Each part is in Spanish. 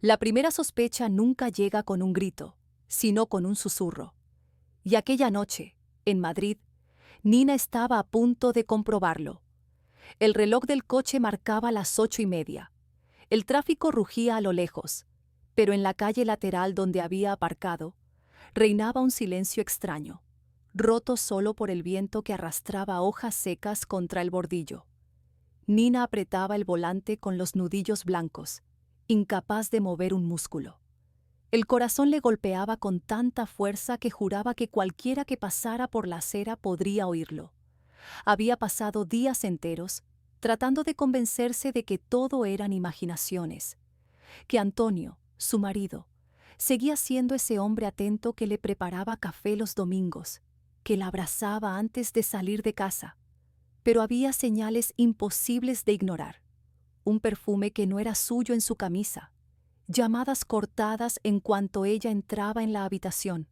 La primera sospecha nunca llega con un grito, sino con un susurro. Y aquella noche, en Madrid, Nina estaba a punto de comprobarlo. El reloj del coche marcaba las 8:30. El tráfico rugía a lo lejos, pero en la calle lateral donde había aparcado, reinaba un silencio extraño, roto solo por el viento que arrastraba hojas secas contra el bordillo. Nina apretaba el volante con los nudillos blancos, incapaz de mover un músculo. El corazón le golpeaba con tanta fuerza que juraba que cualquiera que pasara por la acera podría oírlo. Había pasado días enteros tratando de convencerse de que todo eran imaginaciones, que Antonio, su marido, seguía siendo ese hombre atento que le preparaba café los domingos, que la abrazaba antes de salir de casa. Pero había señales imposibles de ignorar. Un perfume que no era suyo en su camisa, llamadas cortadas en cuanto ella entraba en la habitación,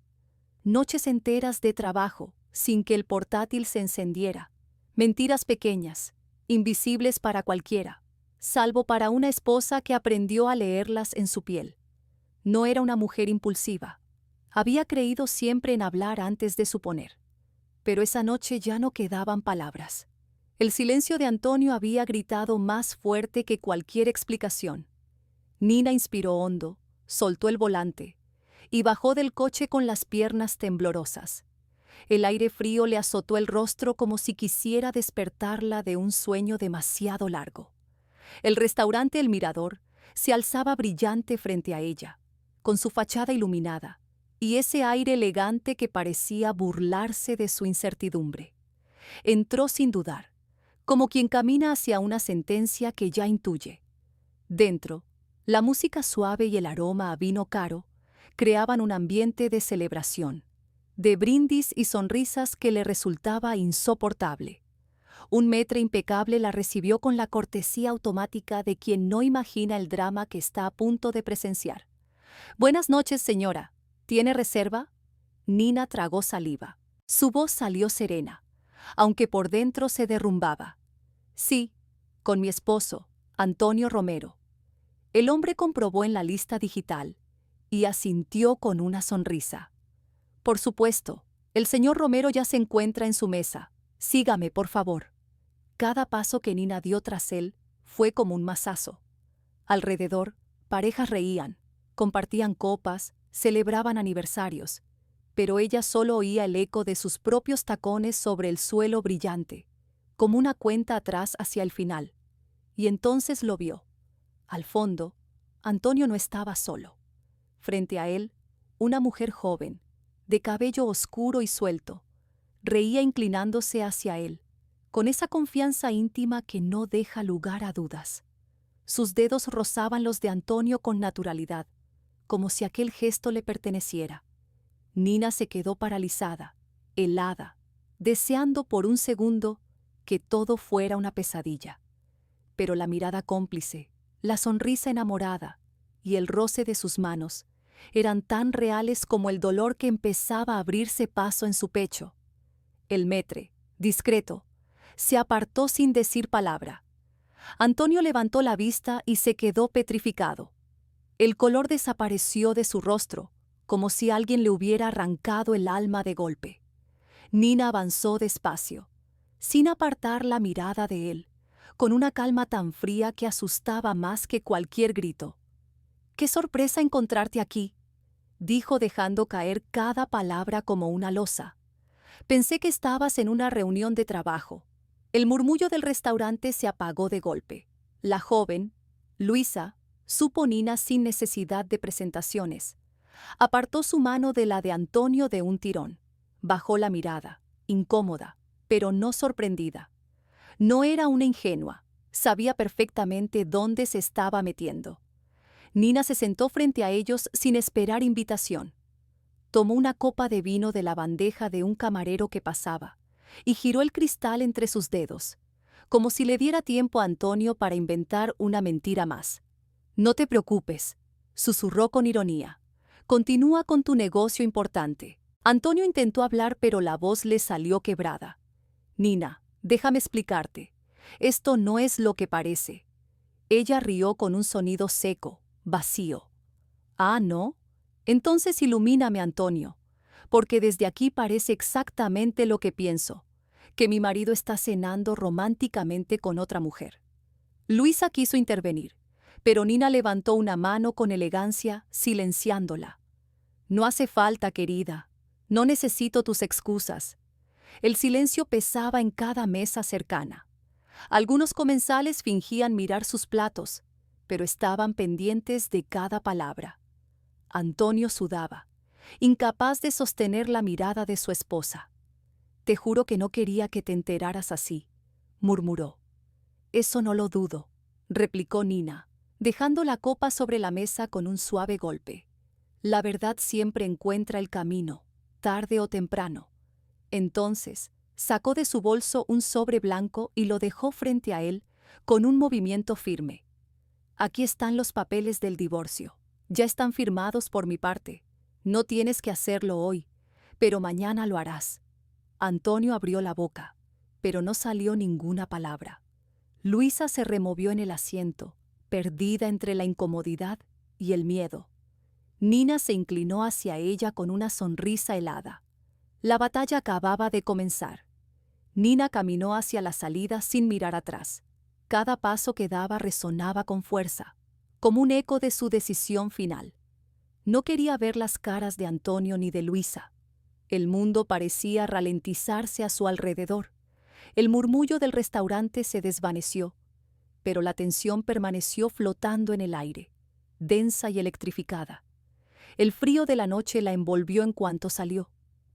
noches enteras de trabajo sin que el portátil se encendiera, mentiras pequeñas, invisibles para cualquiera, salvo para una esposa que aprendió a leerlas en su piel. No era una mujer impulsiva. Había creído siempre en hablar antes de suponer. Pero esa noche ya no quedaban palabras. El silencio de Antonio había gritado más fuerte que cualquier explicación. Nina inspiró hondo, soltó el volante y bajó del coche con las piernas temblorosas. El aire frío le azotó el rostro como si quisiera despertarla de un sueño demasiado largo. El restaurante El Mirador se alzaba brillante frente a ella, con su fachada iluminada, y ese aire elegante que parecía burlarse de su incertidumbre. Entró sin dudar, como quien camina hacia una sentencia que ya intuye. Dentro, la música suave y el aroma a vino caro creaban un ambiente de celebración, de brindis y sonrisas que le resultaba insoportable. Un maître impecable la recibió con la cortesía automática de quien no imagina el drama que está a punto de presenciar. «Buenas noches, señora. ¿Tiene reserva?» Nina tragó saliva. Su voz salió serena, aunque por dentro se derrumbaba. «Sí, con mi esposo, Antonio Romero». El hombre comprobó en la lista digital y asintió con una sonrisa. «Por supuesto, el señor Romero ya se encuentra en su mesa. Sígame, por favor». Cada paso que Nina dio tras él fue como un mazazo. Alrededor, parejas reían, compartían copas, celebraban aniversarios, pero ella solo oía el eco de sus propios tacones sobre el suelo brillante, como una cuenta atrás hacia el final. Y entonces lo vio. Al fondo, Antonio no estaba solo. Frente a él, una mujer joven, de cabello oscuro y suelto, reía inclinándose hacia él, con esa confianza íntima que no deja lugar a dudas. Sus dedos rozaban los de Antonio con naturalidad, como si aquel gesto le perteneciera. Nina se quedó paralizada, helada, deseando por un segundo que todo fuera una pesadilla. Pero la mirada cómplice, la sonrisa enamorada y el roce de sus manos eran tan reales como el dolor que empezaba a abrirse paso en su pecho. El maître, discreto, se apartó sin decir palabra. Antonio levantó la vista y se quedó petrificado. El color desapareció de su rostro, como si alguien le hubiera arrancado el alma de golpe. Nina avanzó despacio, sin apartar la mirada de él, con una calma tan fría que asustaba más que cualquier grito. «¡Qué sorpresa encontrarte aquí!», dijo dejando caer cada palabra como una losa. «Pensé que estabas en una reunión de trabajo». El murmullo del restaurante se apagó de golpe. La joven, Luisa, supo Nina sin necesidad de presentaciones. Apartó su mano de la de Antonio de un tirón. Bajó la mirada, incómoda, pero no sorprendida. No era una ingenua. Sabía perfectamente dónde se estaba metiendo. Nina se sentó frente a ellos sin esperar invitación. Tomó una copa de vino de la bandeja de un camarero que pasaba y giró el cristal entre sus dedos, como si le diera tiempo a Antonio para inventar una mentira más. «No te preocupes», susurró con ironía. «Continúa con tu negocio importante». Antonio intentó hablar, pero la voz le salió quebrada. «Nina, déjame explicarte. Esto no es lo que parece». Ella rió con un sonido seco, vacío, Ah, ¿no? Entonces ilumíname, Antonio, porque desde aquí parece exactamente lo que pienso, que mi marido está cenando románticamente con otra mujer. Luisa quiso intervenir, pero Nina levantó una mano con elegancia, silenciándola. No hace falta, querida. No necesito tus excusas. El silencio pesaba en cada mesa cercana. Algunos comensales fingían mirar sus platos, pero estaban pendientes de cada palabra. Antonio sudaba, incapaz de sostener la mirada de su esposa. «Te juro que no quería que te enteraras así», murmuró. «Eso no lo dudo», replicó Nina, dejando la copa sobre la mesa con un suave golpe. «La verdad siempre encuentra el camino, tarde o temprano». Entonces, sacó de su bolso un sobre blanco y lo dejó frente a él con un movimiento firme. «Aquí están los papeles del divorcio. Ya están firmados por mi parte. No tienes que hacerlo hoy, pero mañana lo harás». Antonio abrió la boca, pero no salió ninguna palabra. Luisa se removió en el asiento, perdida entre la incomodidad y el miedo. Nina se inclinó hacia ella con una sonrisa helada. La batalla acababa de comenzar. Nina caminó hacia la salida sin mirar atrás. Cada paso que daba resonaba con fuerza, como un eco de su decisión final. No quería ver las caras de Antonio ni de Luisa. El mundo parecía ralentizarse a su alrededor. El murmullo del restaurante se desvaneció, pero la tensión permaneció flotando en el aire, densa y electrificada. El frío de la noche la envolvió en cuanto salió,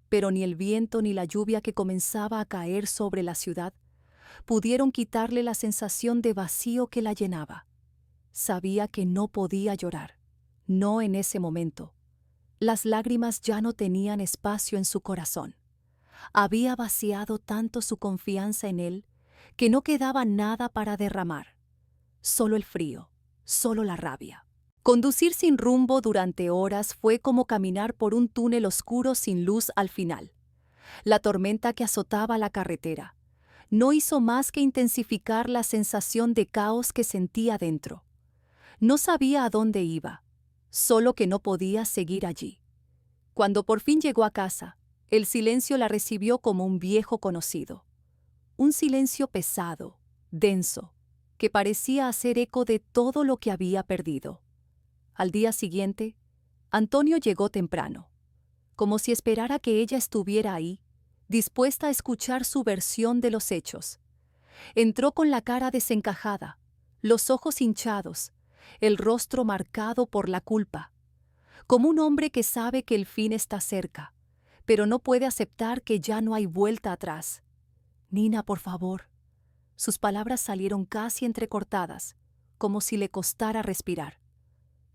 pero ni el viento ni la lluvia que comenzaba a caer sobre la ciudad pudieron quitarle la sensación de vacío que la llenaba. Sabía que no podía llorar, no en ese momento. Las lágrimas ya no tenían espacio en su corazón. Había vaciado tanto su confianza en él que no quedaba nada para derramar. Solo el frío, solo la rabia. Conducir sin rumbo durante horas fue como caminar por un túnel oscuro sin luz al final. La tormenta que azotaba la carretera no hizo más que intensificar la sensación de caos que sentía dentro. No sabía a dónde iba, solo que no podía seguir allí. Cuando por fin llegó a casa, el silencio la recibió como un viejo conocido. Un silencio pesado, denso, que parecía hacer eco de todo lo que había perdido. Al día siguiente, Antonio llegó temprano, como si esperara que ella estuviera ahí, dispuesta a escuchar su versión de los hechos. Entró con la cara desencajada, los ojos hinchados, el rostro marcado por la culpa, como un hombre que sabe que el fin está cerca, pero no puede aceptar que ya no hay vuelta atrás. «Nina, por favor». Sus palabras salieron casi entrecortadas, como si le costara respirar.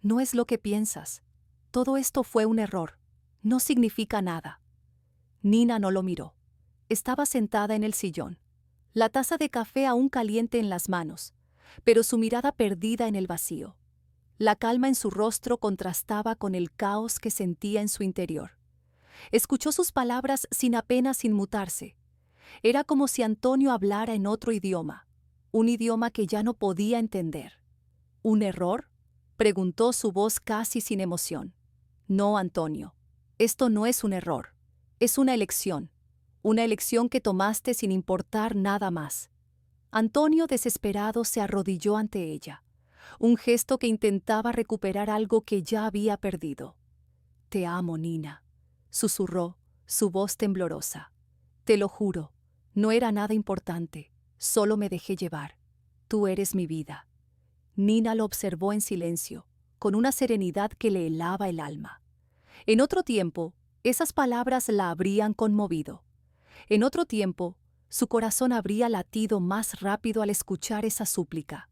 «No es lo que piensas. Todo esto fue un error. No significa nada». Nina no lo miró. Estaba sentada en el sillón, la taza de café aún caliente en las manos, pero su mirada perdida en el vacío. La calma en su rostro contrastaba con el caos que sentía en su interior. Escuchó sus palabras sin apenas inmutarse. Era como si Antonio hablara en otro idioma, un idioma que ya no podía entender. «¿Un error?», preguntó su voz casi sin emoción. «No, Antonio, esto no es un error. Es una elección que tomaste sin importar nada más». Antonio, desesperado, se arrodilló ante ella, un gesto que intentaba recuperar algo que ya había perdido. «Te amo, Nina», susurró, su voz temblorosa. «Te lo juro, no era nada importante, solo me dejé llevar. Tú eres mi vida». Nina lo observó en silencio, con una serenidad que le helaba el alma. En otro tiempo, esas palabras la habrían conmovido. En otro tiempo, su corazón habría latido más rápido al escuchar esa súplica.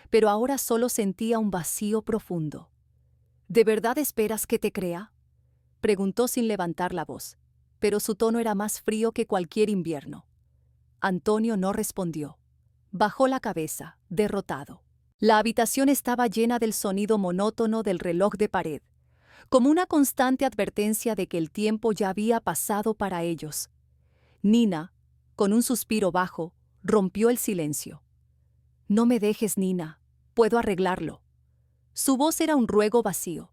Pero ahora solo sentía un vacío profundo. «¿De verdad esperas que te crea?», preguntó sin levantar la voz, pero su tono era más frío que cualquier invierno. Antonio no respondió. Bajó la cabeza, derrotado. La habitación estaba llena del sonido monótono del reloj de pared, como una constante advertencia de que el tiempo ya había pasado para ellos. Nina, con un suspiro bajo, rompió el silencio. «No me dejes, Nina. Puedo arreglarlo». Su voz era un ruego vacío,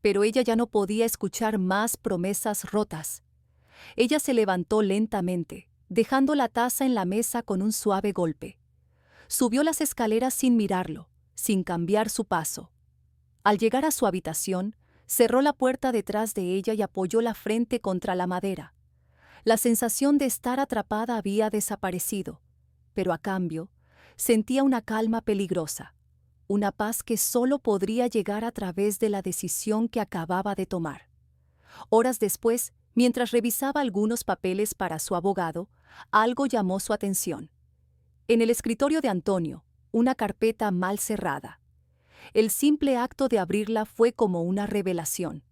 Pero ella ya no podía escuchar más promesas rotas. Ella se levantó lentamente, dejando la taza en la mesa con un suave golpe. Subió las escaleras sin mirarlo, sin cambiar su paso. Al llegar a su habitación, cerró la puerta detrás de ella y apoyó la frente contra la madera. La sensación de estar atrapada había desaparecido, pero a cambio, sentía una calma peligrosa, una paz que solo podría llegar a través de la decisión que acababa de tomar. Horas después, mientras revisaba algunos papeles para su abogado, algo llamó su atención. En el escritorio de Antonio, una carpeta mal cerrada. El simple acto de abrirla fue como una revelación.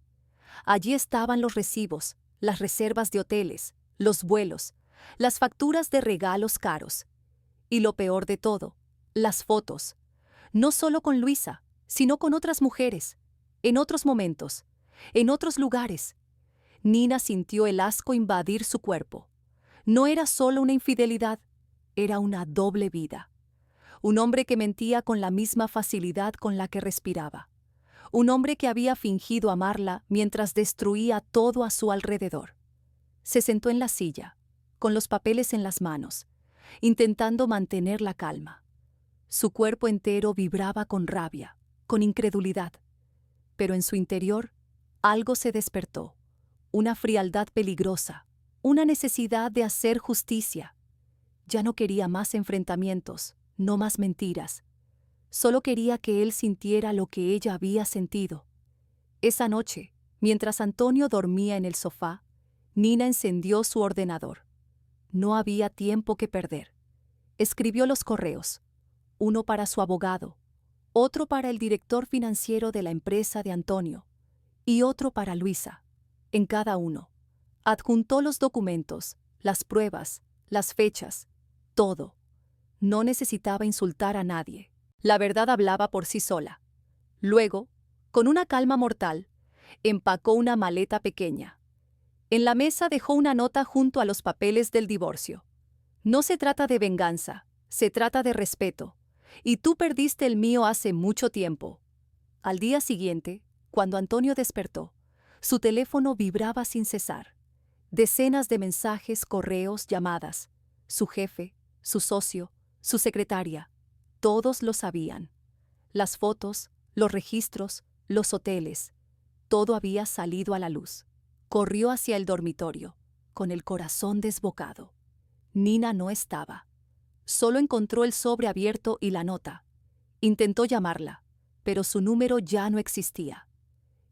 Allí estaban los recibos, las reservas de hoteles, los vuelos, las facturas de regalos caros. Y lo peor de todo, las fotos. No solo con Luisa, sino con otras mujeres, en otros momentos, en otros lugares. Nina sintió el asco invadir su cuerpo. No era solo una infidelidad, era una doble vida. Un hombre que mentía con la misma facilidad con la que respiraba. Un hombre que había fingido amarla mientras destruía todo a su alrededor. Se sentó en la silla, con los papeles en las manos, intentando mantener la calma. Su cuerpo entero vibraba con rabia, con incredulidad. Pero en su interior, algo se despertó. Una frialdad peligrosa, una necesidad de hacer justicia. Ya no quería más enfrentamientos, no más mentiras. Solo quería que él sintiera lo que ella había sentido. Esa noche, mientras Antonio dormía en el sofá, Nina encendió su ordenador. No había tiempo que perder. Escribió los correos, uno para su abogado, otro para el director financiero de la empresa de Antonio y otro para Luisa. En cada uno, adjuntó los documentos, las pruebas, las fechas, todo. No necesitaba insultar a nadie. La verdad hablaba por sí sola. Luego, con una calma mortal, empacó una maleta pequeña. En la mesa dejó una nota junto a los papeles del divorcio. No se trata de venganza, se trata de respeto. Y tú perdiste el mío hace mucho tiempo. Al día siguiente, cuando Antonio despertó, su teléfono vibraba sin cesar. Decenas de mensajes, correos, llamadas. Su jefe, su socio, su secretaria, todos lo sabían. Las fotos, los registros, los hoteles, todo había salido a la luz. Corrió hacia el dormitorio, con el corazón desbocado. Nina no estaba. Solo encontró el sobre abierto y la nota. Intentó llamarla, pero su número ya no existía.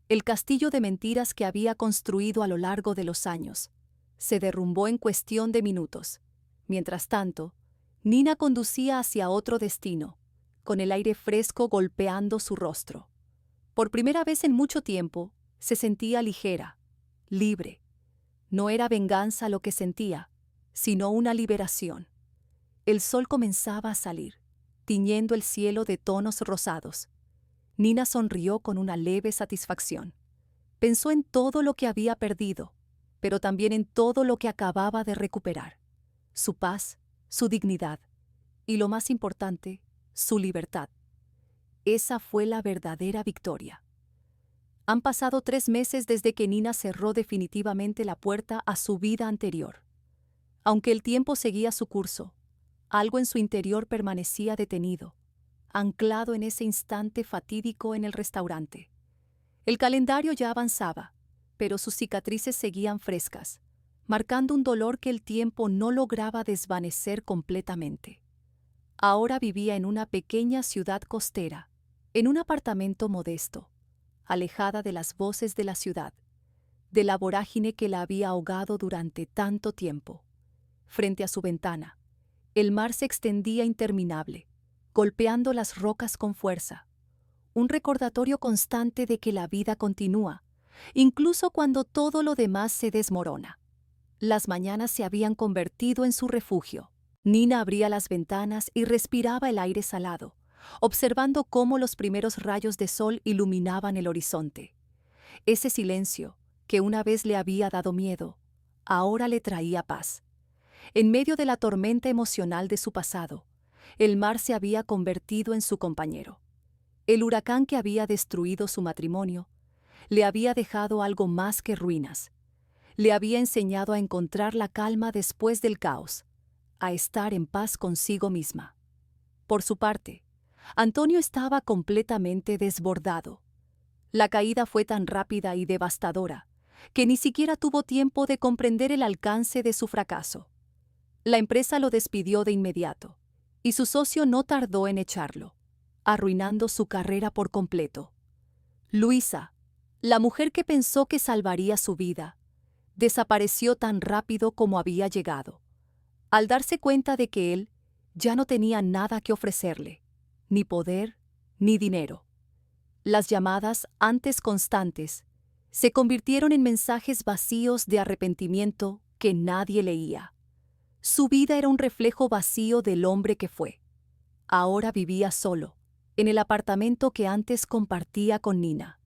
El castillo de mentiras que había construido a lo largo de los años se derrumbó en cuestión de minutos. Mientras tanto, Nina conducía hacia otro destino, con el aire fresco golpeando su rostro. Por primera vez en mucho tiempo, se sentía ligera, libre. No era venganza lo que sentía, sino una liberación. El sol comenzaba a salir, tiñendo el cielo de tonos rosados. Nina sonrió con una leve satisfacción. Pensó en todo lo que había perdido, pero también en todo lo que acababa de recuperar. Su paz, su dignidad y, lo más importante, su libertad. Esa fue la verdadera victoria. Han pasado 3 meses desde que Nina cerró definitivamente la puerta a su vida anterior. Aunque el tiempo seguía su curso, algo en su interior permanecía detenido, anclado en ese instante fatídico en el restaurante. El calendario ya avanzaba, pero sus cicatrices seguían frescas, marcando un dolor que el tiempo no lograba desvanecer completamente. Ahora vivía en una pequeña ciudad costera, en un apartamento modesto, alejada de las voces de la ciudad, de la vorágine que la había ahogado durante tanto tiempo. Frente a su ventana, el mar se extendía interminable, golpeando las rocas con fuerza. Un recordatorio constante de que la vida continúa, incluso cuando todo lo demás se desmorona. Las mañanas se habían convertido en su refugio. Nina abría las ventanas y respiraba el aire salado, observando cómo los primeros rayos de sol iluminaban el horizonte. Ese silencio, que una vez le había dado miedo, ahora le traía paz. En medio de la tormenta emocional de su pasado, el mar se había convertido en su compañero. El huracán que había destruido su matrimonio Le había dejado algo más que ruinas. Le había enseñado a encontrar la calma después del caos, a estar en paz consigo misma. Por su parte, Antonio estaba completamente desbordado. La caída fue tan rápida y devastadora que ni siquiera tuvo tiempo de comprender el alcance de su fracaso. La empresa lo despidió de inmediato, y su socio no tardó en echarlo, arruinando su carrera por completo. Luisa, la mujer que pensó que salvaría su vida, desapareció tan rápido como había llegado, al darse cuenta de que él ya no tenía nada que ofrecerle, ni poder, ni dinero. Las llamadas, antes constantes, se convirtieron en mensajes vacíos de arrepentimiento que nadie leía. Su vida era un reflejo vacío del hombre que fue. Ahora vivía solo, en el apartamento que antes compartía con Nina.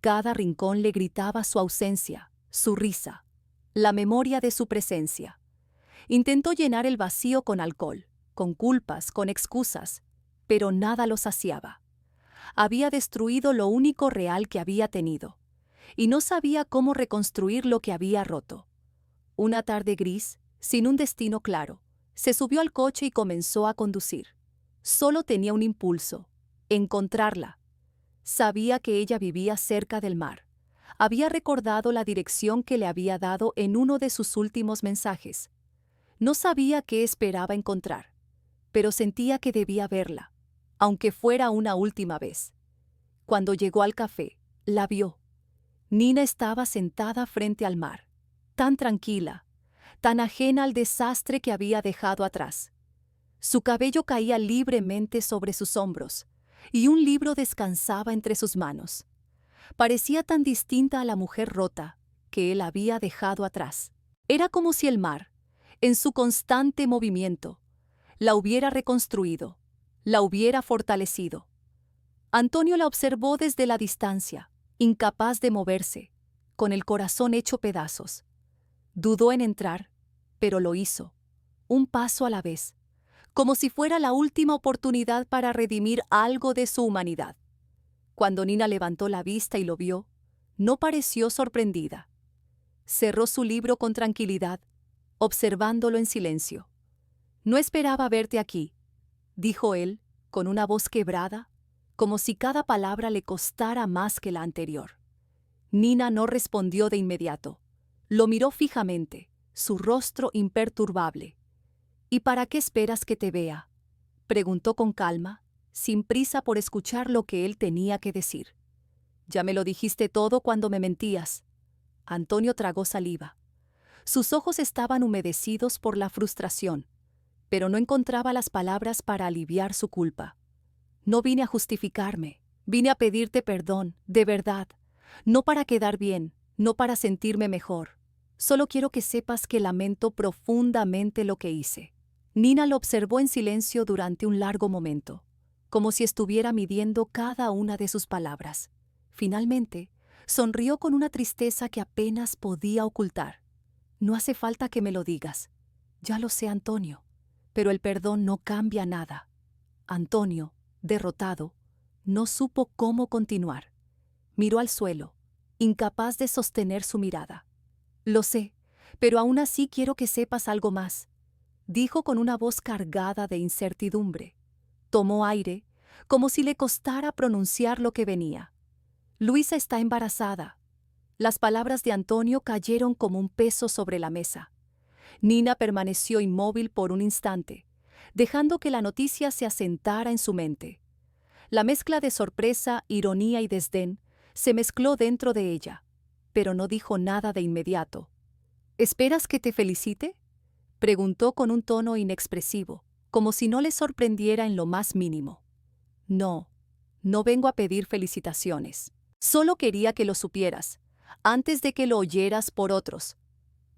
Cada rincón le gritaba su ausencia, su risa, la memoria de su presencia. Intentó llenar el vacío con alcohol, con culpas, con excusas, pero nada lo saciaba. Había destruido lo único real que había tenido, y no sabía cómo reconstruir lo que había roto. Una tarde gris, sin un destino claro, se subió al coche y comenzó a conducir. Solo tenía un impulso: encontrarla. Sabía que ella vivía cerca del mar. Había recordado la dirección que le había dado en uno de sus últimos mensajes. No sabía qué esperaba encontrar, pero sentía que debía verla, aunque fuera una última vez. Cuando llegó al café, la vio. Nina estaba sentada frente al mar, tan tranquila, tan ajena al desastre que había dejado atrás. Su cabello caía libremente sobre sus hombros, y un libro descansaba entre sus manos. Parecía tan distinta a la mujer rota que él había dejado atrás. Era como si el mar, en su constante movimiento, la hubiera reconstruido, la hubiera fortalecido. Antonio la observó desde la distancia, incapaz de moverse, con el corazón hecho pedazos. Dudó en entrar, pero lo hizo, un paso a la vez, como si fuera la última oportunidad para redimir algo de su humanidad. Cuando Nina levantó la vista y lo vio, no pareció sorprendida. Cerró su libro con tranquilidad, observándolo en silencio. «No esperaba verte aquí», dijo él, con una voz quebrada, como si cada palabra le costara más que la anterior. Nina no respondió de inmediato. Lo miró fijamente, su rostro imperturbable. «¿Y para qué esperas que te vea?», preguntó con calma, sin prisa por escuchar lo que él tenía que decir. «Ya me lo dijiste todo cuando me mentías». Antonio tragó saliva. Sus ojos estaban humedecidos por la frustración, pero no encontraba las palabras para aliviar su culpa. «No vine a justificarme, vine a pedirte perdón, de verdad. No para quedar bien, no para sentirme mejor. Solo quiero que sepas que lamento profundamente lo que hice». Nina lo observó en silencio durante un largo momento, como si estuviera midiendo cada una de sus palabras. Finalmente, sonrió con una tristeza que apenas podía ocultar. «No hace falta que me lo digas. Ya lo sé, Antonio, pero el perdón no cambia nada». Antonio, derrotado, no supo cómo continuar. Miró al suelo, incapaz de sostener su mirada. «Lo sé, pero aún así quiero que sepas algo más», dijo con una voz cargada de incertidumbre. Tomó aire, como si le costara pronunciar lo que venía. «Luisa está embarazada». Las palabras de Antonio cayeron como un peso sobre la mesa. Nina permaneció inmóvil por un instante, dejando que la noticia se asentara en su mente. La mezcla de sorpresa, ironía y desdén se mezcló dentro de ella, pero no dijo nada de inmediato. «¿Esperas que te felicite?», preguntó con un tono inexpresivo, como si no le sorprendiera en lo más mínimo. «No, no vengo a pedir felicitaciones. Solo quería que lo supieras, antes de que lo oyeras por otros».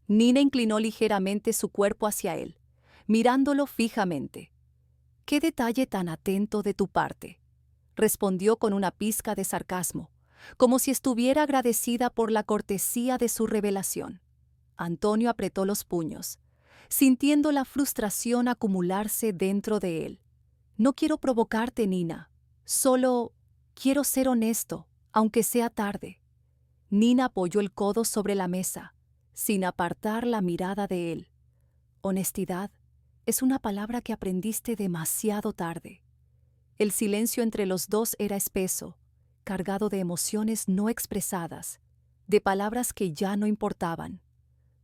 Nina inclinó ligeramente su cuerpo hacia él, mirándolo fijamente. «Qué detalle tan atento de tu parte», respondió con una pizca de sarcasmo, como si estuviera agradecida por la cortesía de su revelación. Antonio apretó los puños, sintiendo la frustración acumularse dentro de él. «No quiero provocarte, Nina. Solo quiero ser honesto, aunque sea tarde. Nina apoyó el codo sobre la mesa, sin apartar la mirada de él. Honestidad es una palabra que aprendiste demasiado tarde. El silencio entre los dos era espeso, cargado de emociones no expresadas, de palabras que ya no importaban.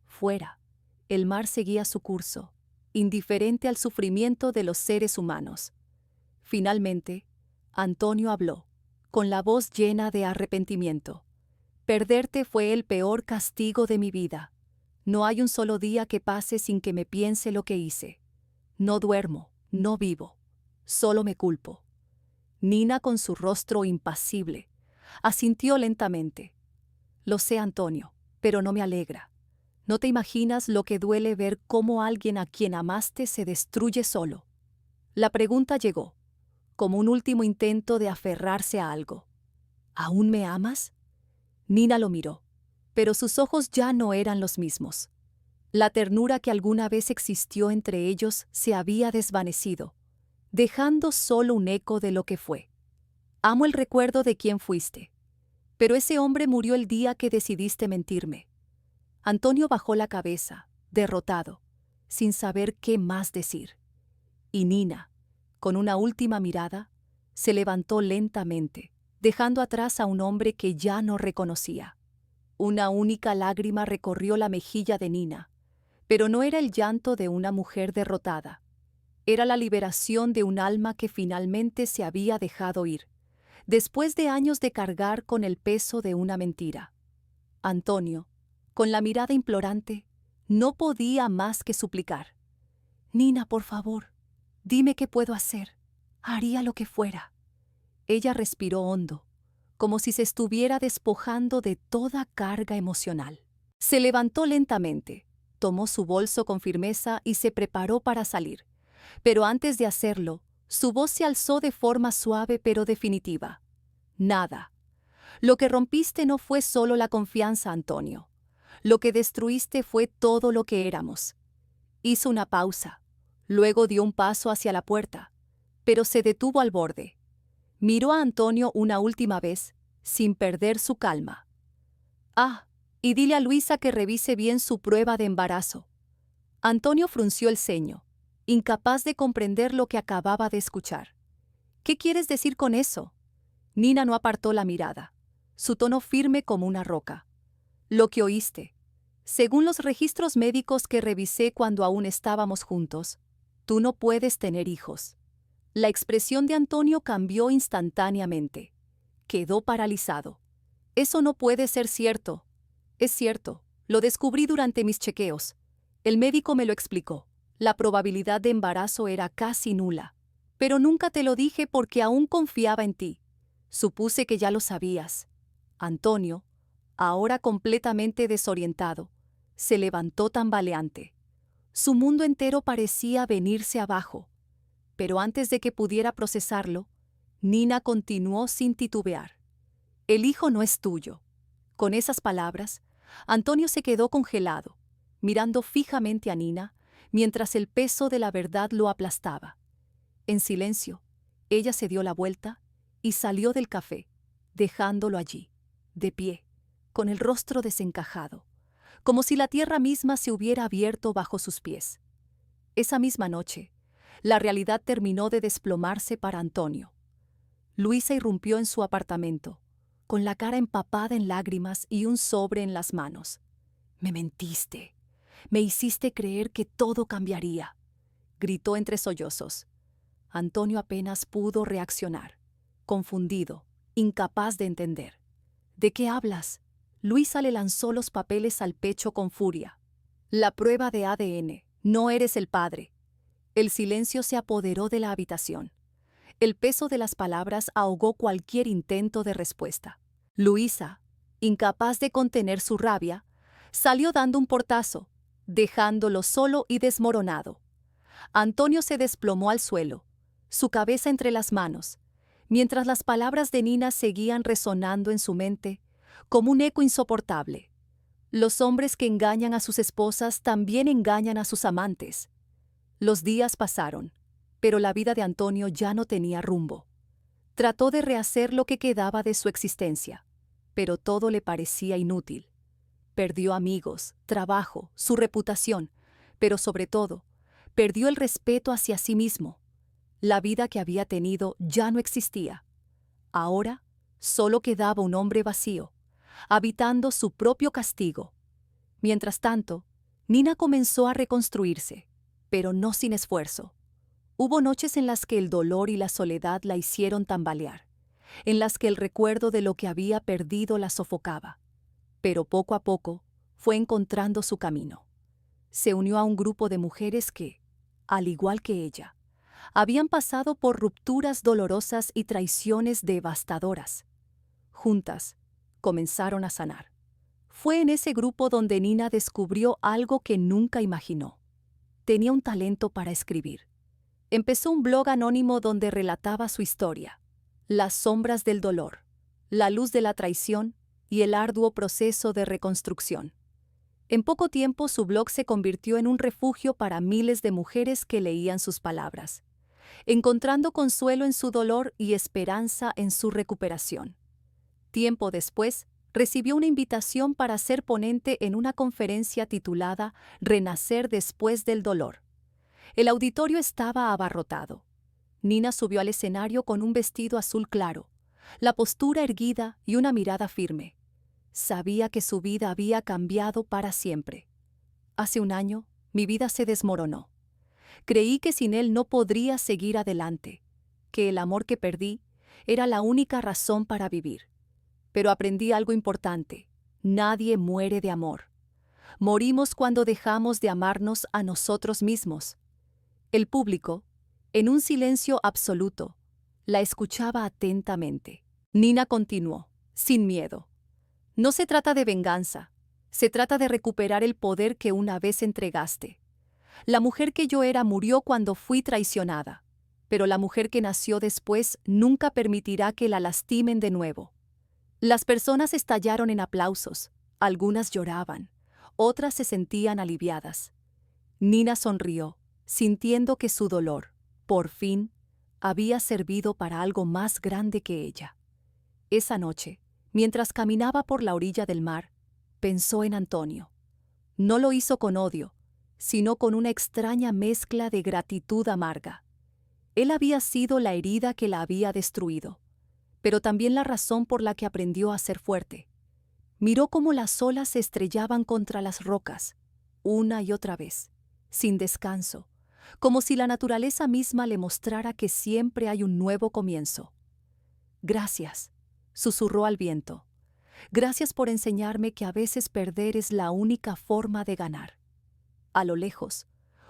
Fuera, el mar seguía su curso, indiferente al sufrimiento de los seres humanos. Finalmente, Antonio habló, con la voz llena de arrepentimiento. Perderte fue el peor castigo de mi vida. No hay un solo día que pase sin que me piense lo que hice. No duermo, no vivo, solo me culpo. Nina, con su rostro impasible, asintió lentamente. Lo sé, Antonio, pero no me alegra. No te imaginas lo que duele ver cómo alguien a quien amaste se destruye solo. La pregunta llegó, como un último intento de aferrarse a algo. ¿Aún me amas? Nina lo miró, pero sus ojos ya no eran los mismos. La ternura que alguna vez existió entre ellos se había desvanecido, dejando solo un eco de lo que fue. Amo el recuerdo de quién fuiste, pero ese hombre murió el día que decidiste mentirme. Antonio bajó la cabeza, derrotado, sin saber qué más decir. Y Nina, con una última mirada, se levantó lentamente, dejando atrás a un hombre que ya no reconocía. Una única lágrima recorrió la mejilla de Nina, pero no era el llanto de una mujer derrotada. Era la liberación de un alma que finalmente se había dejado ir, después de años de cargar con el peso de una mentira. Antonio, con la mirada implorante, no podía más que suplicar. «Nina, por favor, dime qué puedo hacer. Haría lo que fuera». Ella respiró hondo, como si se estuviera despojando de toda carga emocional. Se levantó lentamente, tomó su bolso con firmeza y se preparó para salir. Pero antes de hacerlo, su voz se alzó de forma suave pero definitiva. «Nada. Lo que rompiste no fue solo la confianza, Antonio. Lo que destruiste fue todo lo que éramos». Hizo una pausa, luego dio un paso hacia la puerta, pero se detuvo al borde. Miró a Antonio una última vez, sin perder su calma. «Ah, y dile a Luisa que revise bien su prueba de embarazo». Antonio frunció el ceño, incapaz de comprender lo que acababa de escuchar. «¿Qué quieres decir con eso?». Nina no apartó la mirada, su tono firme como una roca. «Lo que oíste. Según los registros médicos que revisé cuando aún estábamos juntos, tú no puedes tener hijos». La expresión de Antonio cambió instantáneamente. Quedó paralizado. «Eso no puede ser cierto». «Es cierto. Lo descubrí durante mis chequeos. El médico me lo explicó. La probabilidad de embarazo era casi nula. Pero nunca te lo dije porque aún confiaba en ti. Supuse que ya lo sabías». Antonio, ahora completamente desorientado, se levantó tambaleante. Su mundo entero parecía venirse abajo. Pero antes de que pudiera procesarlo, Nina continuó sin titubear. «El hijo no es tuyo». Con esas palabras, Antonio se quedó congelado, mirando fijamente a Nina, mientras el peso de la verdad lo aplastaba. En silencio, ella se dio la vuelta y salió del café, dejándolo allí, de pie, con el rostro desencajado, como si la tierra misma se hubiera abierto bajo sus pies. Esa misma noche, la realidad terminó de desplomarse para Antonio. Luisa irrumpió en su apartamento, con la cara empapada en lágrimas y un sobre en las manos. «Me mentiste. Me hiciste creer que todo cambiaría», gritó entre sollozos. Antonio apenas pudo reaccionar, confundido, incapaz de entender. «¿De qué hablas?». Luisa le lanzó los papeles al pecho con furia. «La prueba de ADN. No eres el padre». El silencio se apoderó de la habitación. El peso de las palabras ahogó cualquier intento de respuesta. Luisa, incapaz de contener su rabia, salió dando un portazo, dejándolo solo y desmoronado. Antonio se desplomó al suelo, su cabeza entre las manos, mientras las palabras de Nina seguían resonando en su mente como un eco insoportable. Los hombres que engañan a sus esposas también engañan a sus amantes. Los días pasaron, pero la vida de Antonio ya no tenía rumbo. Trató de rehacer lo que quedaba de su existencia. pero todo le parecía inútil. Perdió amigos, trabajo, su reputación, pero sobre todo, perdió el respeto hacia sí mismo. La vida que había tenido ya no existía. Ahora solo quedaba un hombre vacío, habitando su propio castigo. Mientras tanto, Nina comenzó a reconstruirse, pero no sin esfuerzo. Hubo noches en las que el dolor y la soledad la hicieron tambalear, en las que el recuerdo de lo que había perdido la sofocaba. Pero poco a poco fue encontrando su camino. Se unió a un grupo de mujeres que, al igual que ella, habían pasado por rupturas dolorosas y traiciones devastadoras. Juntas, comenzaron a sanar. Fue en ese grupo donde Nina descubrió algo que nunca imaginó. Tenía un talento para escribir. Empezó un blog anónimo donde relataba su historia, las sombras del dolor, la luz de la traición y el arduo proceso de reconstrucción. En poco tiempo su blog se convirtió en un refugio para miles de mujeres que leían sus palabras, encontrando consuelo en su dolor y esperanza en su recuperación. Tiempo después, recibió una invitación para ser ponente en una conferencia titulada Renacer después del dolor. El auditorio estaba abarrotado. Nina subió al escenario con un vestido azul claro, la postura erguida y una mirada firme. Sabía que su vida había cambiado para siempre. Hace un año, mi vida se desmoronó. Creí que sin él no podría seguir adelante, que el amor que perdí era la única razón para vivir. Pero aprendí algo importante: nadie muere de amor. Morimos cuando dejamos de amarnos a nosotros mismos. El público, en un silencio absoluto, la escuchaba atentamente. Nina continuó, sin miedo. No se trata de venganza, se trata de recuperar el poder que una vez entregaste. La mujer que yo era murió cuando fui traicionada, pero la mujer que nació después nunca permitirá que la lastimen de nuevo. Las personas estallaron en aplausos, algunas lloraban, otras se sentían aliviadas. Nina sonrió, sintiendo que su dolor, por fin, había servido para algo más grande que ella. Esa noche, mientras caminaba por la orilla del mar, pensó en Antonio. No lo hizo con odio, sino con una extraña mezcla de gratitud amarga. Él había sido la herida que la había destruido, pero también la razón por la que aprendió a ser fuerte. Miró cómo las olas se estrellaban contra las rocas, una y otra vez, sin descanso, como si la naturaleza misma le mostrara que siempre hay un nuevo comienzo. «Gracias», susurró al viento. «Gracias por enseñarme que a veces perder es la única forma de ganar». A lo lejos,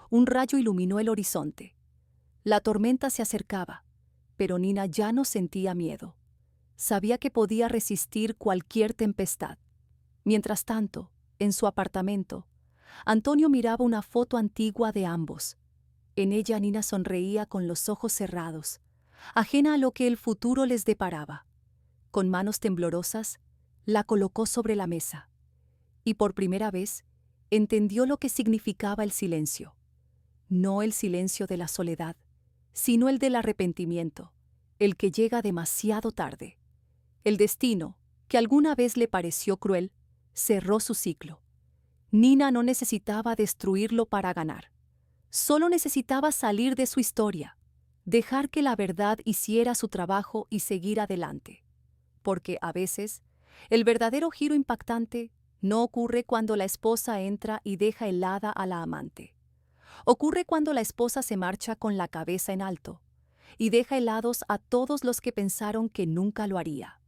un rayo iluminó el horizonte. La tormenta se acercaba, pero Nina ya no sentía miedo. Sabía que podía resistir cualquier tempestad. Mientras tanto, en su apartamento, Antonio miraba una foto antigua de ambos. En ella Nina sonreía con los ojos cerrados, ajena a lo que el futuro les deparaba. Con manos temblorosas, la colocó sobre la mesa. Y por primera vez, entendió lo que significaba el silencio. No el silencio de la soledad, sino el del arrepentimiento, el que llega demasiado tarde. El destino, que alguna vez le pareció cruel, cerró su ciclo. Nina no necesitaba destruirlo para ganar. Solo necesitaba salir de su historia, dejar que la verdad hiciera su trabajo y seguir adelante. Porque a veces, el verdadero giro impactante no ocurre cuando la esposa entra y deja helada a la amante. Ocurre cuando la esposa se marcha con la cabeza en alto y deja helados a todos los que pensaron que nunca lo haría.